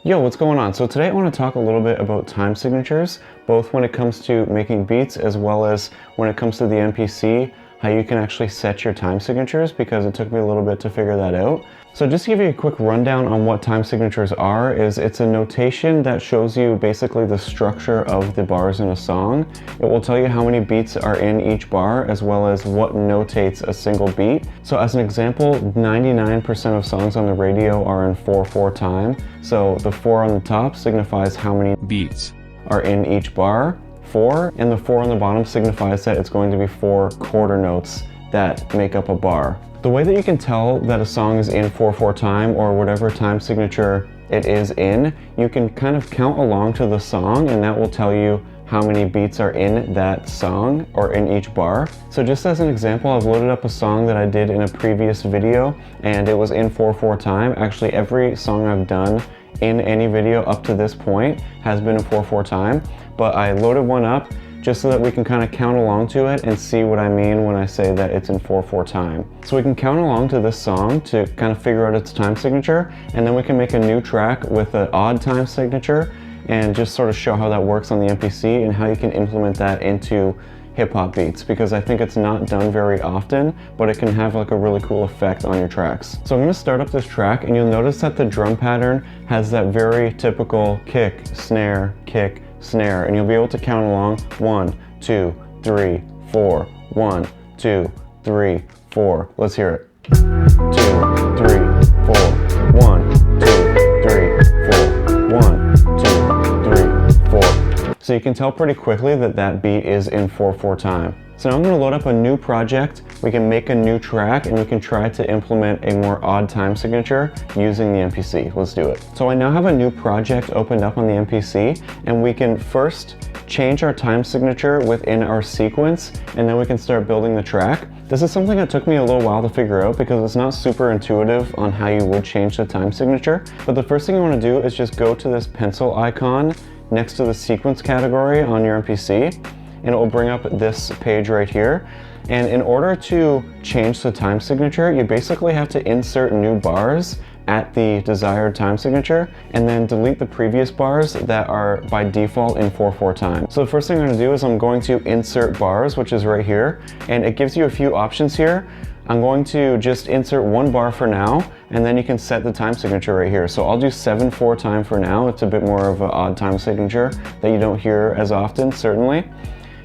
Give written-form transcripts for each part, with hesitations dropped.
Yo, what's going on? So today I want to talk a little bit about time signatures, both when it comes to making beats as well as when it comes to the MPC, how you can actually set your time signatures, because it took me a little bit to figure that out. So just to give you a quick rundown on what time signatures are, it's a notation that shows you basically the structure of the bars in a song. It will tell you how many beats are in each bar as well as what notates a single beat. So as an example, 99% of songs on the radio are in 4/4 time. So the 4 on the top signifies how many beats are in each bar, 4, and the 4 on the bottom signifies that it's going to be 4 quarter notes that make up a bar. The way that you can tell that a song is in 4/4 time, or whatever time signature it is in, you can kind of count along to the song, and that will tell you how many beats are in that song or in each bar. So just as an example, I've loaded up a song that I did in a previous video and it was in 4/4 time. Actually, every song I've done in any video up to this point has been in 4/4 time, but I loaded one up just so that we can kind of count along to it and see what I mean when I say that it's in 4/4 time. So we can count along to this song to kind of figure out its time signature, and then we can make a new track with an odd time signature and just sort of show how that works on the MPC and how you can implement that into hip-hop beats, because I think it's not done very often, but it can have like a really cool effect on your tracks. So I'm going to start up this track, and you'll notice that the drum pattern has that very typical kick, snare, and you'll be able to count along 1, 2, 3, 4, 1, 2, 3, 4. Let's hear it. 2, 3, 4, 1, 2, 3, 4, 1, 2, 3, 4. So you can tell pretty quickly that that beat is in 4/4 time. So now I'm going to load up a new project, we can make a new track, and we can try to implement a more odd time signature using the MPC. Let's do it. So I now have a new project opened up on the MPC, and we can first change our time signature within our sequence, and then we can start building the track. This is something that took me a little while to figure out because it's not super intuitive on how you would change the time signature. But the first thing you want to do is just go to this pencil icon next to the sequence category on your MPC, and it will bring up this page right here. And in order to change the time signature, you basically have to insert new bars at the desired time signature and then delete the previous bars that are by default in 4/4 time. So the first thing I'm going to do is I'm going to insert bars, which is right here, and it gives you a few options here. I'm going to just insert one bar for now, and then you can set the time signature right here. So I'll do 7/4 time for now. It's a bit more of an odd time signature that you don't hear as often, certainly.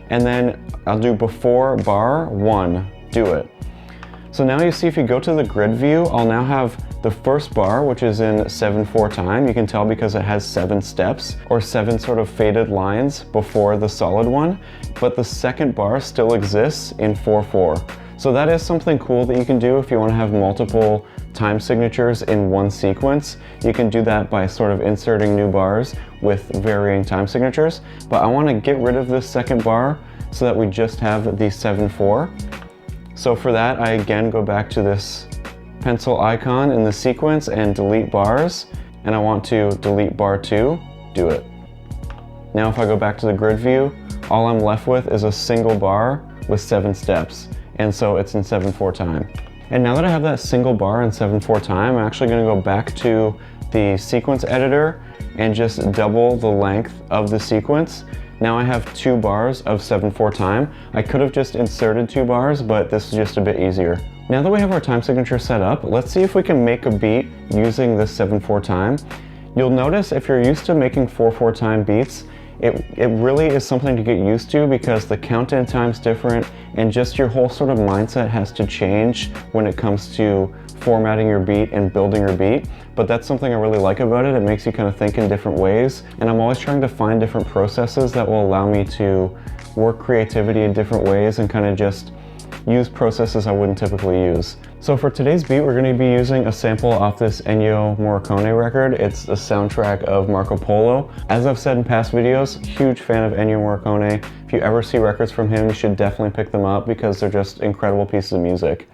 And then I'll do before bar 1, do it. So now you see, if you go to the grid view, I'll now have the first bar, which is in 7/4 time. You can tell because it has 7 steps, or 7 sort of faded lines before the solid one, but the second bar still exists in 4/4. So that is something cool that you can do if you want to have multiple time signatures in one sequence. You can do that by sort of inserting new bars with varying time signatures. But I want to get rid of this second bar so that we just have the 7/4. So for that, I again go back to this pencil icon in the sequence and delete bars. And I want to delete bar 2, do it. Now if I go back to the grid view, all I'm left with is a single bar with 7 steps. And so it's in 7/4 time. And now that I have that single bar in 7/4 time, I'm actually going to go back to the sequence editor and just double the length of the sequence. Now I have 2 bars of 7/4 time. I could have just inserted 2 bars, but this is just a bit easier. Now that we have our time signature set up, let's see if we can make a beat using this 7/4 time. You'll notice if you're used to making 4/4 time beats, it really is something to get used to, because the count-in time's different, and just your whole sort of mindset has to change when it comes to formatting your beat and building your beat. But that's something I really like about it. It makes you kind of think in different ways, and I'm always trying to find different processes that will allow me to work creativity in different ways and kind of just use processes I wouldn't typically use. So for today's beat, we're going to be using a sample off this Ennio Morricone record. It's the soundtrack of Marco Polo. As I've said in past videos, huge fan of Ennio Morricone. If you ever see records from him, you should definitely pick them up because they're just incredible pieces of music.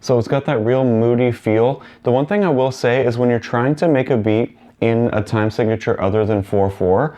So it's got that real moody feel. The one thing I will say is when you're trying to make a beat in a time signature other than 4/4,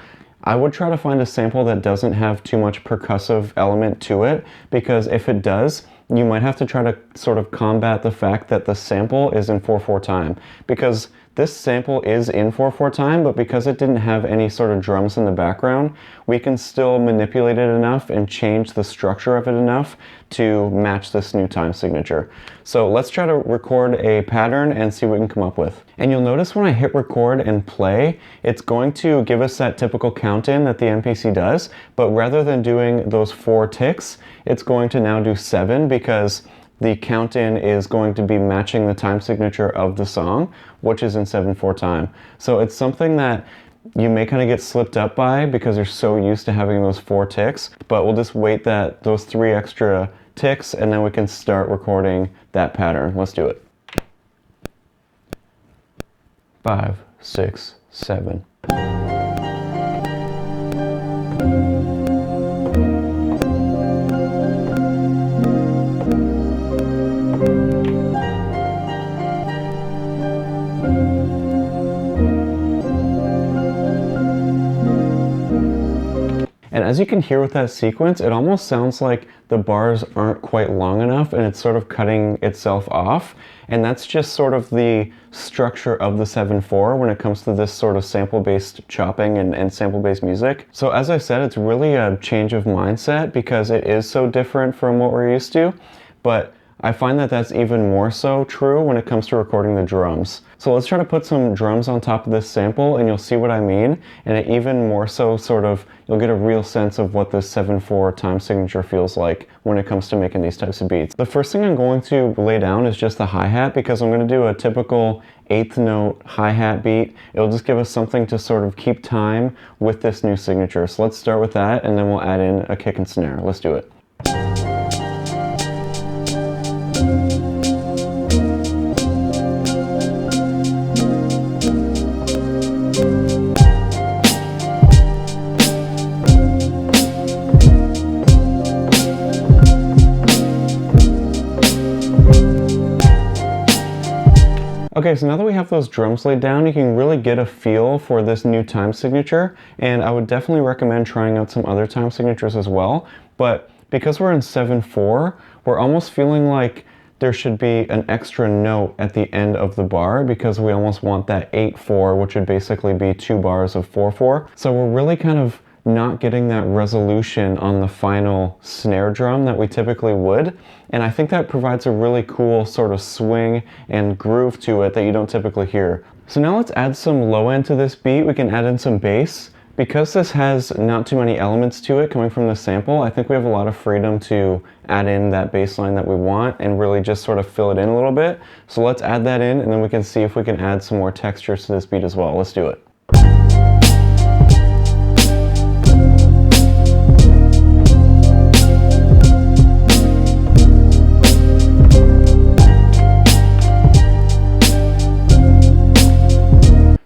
I would try to find a sample that doesn't have too much percussive element to it, because if it does, you might have to try to sort of combat the fact that the sample is in 4/4 time, because this sample is in 4/4 time, but because it didn't have any sort of drums in the background, we can still manipulate it enough and change the structure of it enough to match this new time signature. So let's try to record a pattern and see what we can come up with. And you'll notice when I hit record and play, it's going to give us that typical count in that the MPC does, but rather than doing those 4 ticks, it's going to now do 7, because the count in is going to be matching the time signature of the song, which is in 7/4 time. So it's something that you may kind of get slipped up by because you're so used to having those 4 ticks, but we'll just wait those 3 extra ticks, and then we can start recording that pattern. Let's do it. 5, 6, 7. And as you can hear with that sequence, it almost sounds like the bars aren't quite long enough and it's sort of cutting itself off. And that's just sort of the structure of the 7/4 when it comes to this sort of sample-based chopping and sample-based music. So as I said, it's really a change of mindset because it is so different from what we're used to. But I find that that's even more so true when it comes to recording the drums. So let's try to put some drums on top of this sample and you'll see what I mean. And it even more so you'll get a real sense of what this 7/4 time signature feels like when it comes to making these types of beats. The first thing I'm going to lay down is just the hi-hat, because I'm going to do a typical 8th note hi-hat beat. It'll just give us something to sort of keep time with this new signature. So let's start with that and then we'll add in a kick and snare. Let's do it. Okay, so now that we have those drums laid down, you can really get a feel for this new time signature, and I would definitely recommend trying out some other time signatures as well. But because we're in 7/4, we're almost feeling like there should be an extra note at the end of the bar, because we almost want that 8/4, which would basically be 2 bars of 4/4. So we're really kind of not getting that resolution on the final snare drum that we typically would. And I think that provides a really cool sort of swing and groove to it that you don't typically hear. So now let's add some low end to this beat. We can add in some bass. Because this has not too many elements to it coming from the sample, I think we have a lot of freedom to add in that bass line that we want and really just sort of fill it in a little bit. So let's add that in and then we can see if we can add some more textures to this beat as well. Let's do it.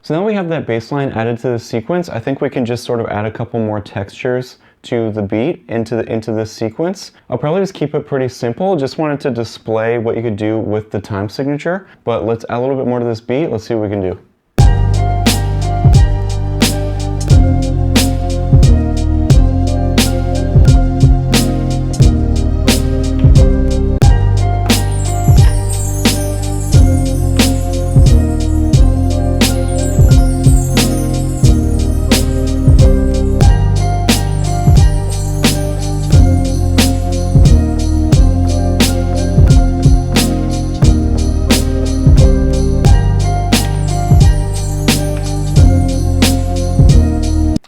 So now we have that bass line added to the sequence. I think we can just sort of add a couple more textures to the beat into this sequence. I'll probably just keep it pretty simple. Just wanted to display what you could do with the time signature, but let's add a little bit more to this beat. Let's see what we can do.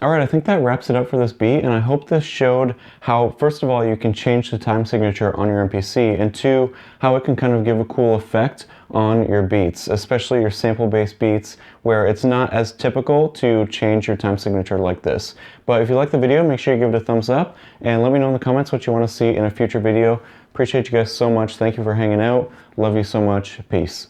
Alright, I think that wraps it up for this beat, and I hope this showed how, first of all, you can change the time signature on your MPC, and 2, how it can kind of give a cool effect on your beats, especially your sample-based beats, where it's not as typical to change your time signature like this. But if you like the video, make sure you give it a thumbs up, and let me know in the comments what you want to see in a future video. Appreciate you guys so much. Thank you for hanging out. Love you so much. Peace.